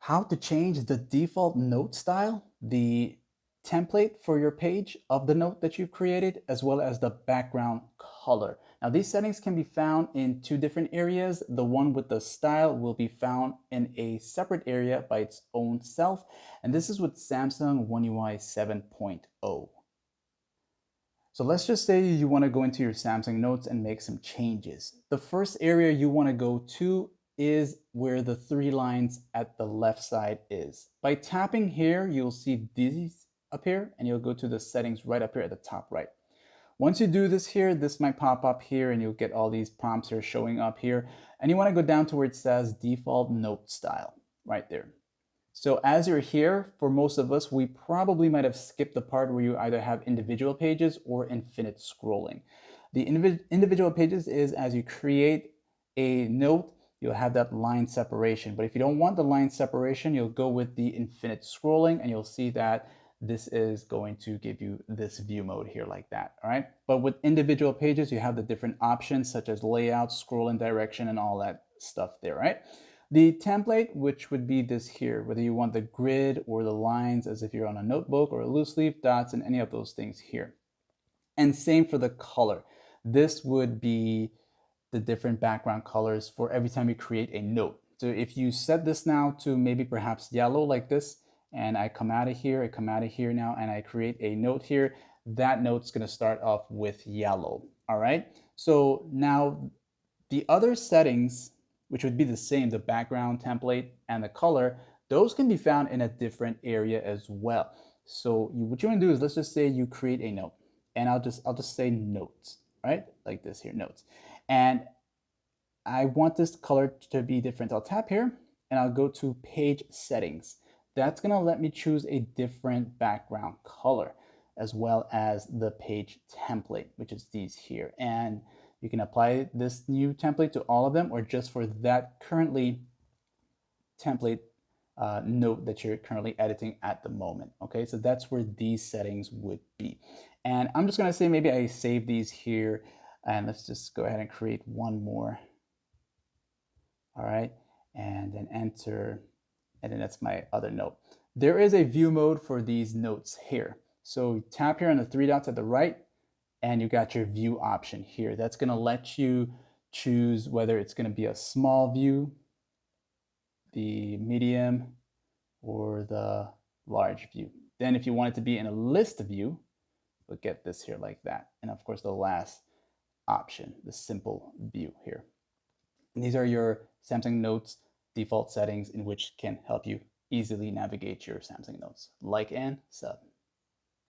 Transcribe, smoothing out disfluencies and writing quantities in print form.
how to change the default note style, the template for your page of the note that you've created, as well as the background color. Now, these settings can be found in two different areas. The one with the style will be found in a separate area by its own self, and this is with Samsung One UI 7.0. So let's just say you want to go into your Samsung Notes and make some changes. The first area you want to go to is where the three lines at the left side is. By tapping here, you'll see these appear and you'll go to the settings right up here at the top right. Once you do this here, this might pop up here and you'll get all these prompts here showing up here. And you want to go down to where it says default note style right there. So as you're here, for most of us, we probably might have skipped the part where you either have individual pages or infinite scrolling. The individual pages is as you create a note, you'll have that line separation. But if you don't want the line separation, you'll go with the infinite scrolling and you'll see that this is going to give you this view mode here like that, all right? But with individual pages, you have the different options such as layout, scrolling direction, and all that stuff there, right? The template, which would be this here, whether you want the grid or the lines as if you're on a notebook or a loose leaf, dots, and any of those things here. And same for the color. This would be the different background colors for every time you create a note. So if you set this now to maybe perhaps yellow like this, and I come out of here, now, and I create a note here, that note's gonna start off with yellow, all right? So now the other settings, which would be the same, the background template and the color, those can be found in a different area as well. So what you want to do is, let's just say you create a note, and I'll just say notes, right? Like this here, notes. And I want this color to be different. I'll tap here and I'll go to page settings. That's gonna let me choose a different background color as well as the page template, which is these here. And you can apply this new template to all of them or just for that currently template note that you're currently editing at the moment. Okay, so that's where these settings would be. And I'm just gonna say maybe I save these here and let's just go ahead and create one more. All right, and then enter, and then that's my other note. There is a view mode for these notes here. So tap here on the three dots at the right, and you got your view option here. That's gonna let you choose whether it's gonna be a small view, the medium, or the large view. Then if you want it to be in a list view, we'll get this here like that. And of course, the last option, the simple view here. And these are your Samsung Notes default settings in which can help you easily navigate your Samsung Notes. Like and sub.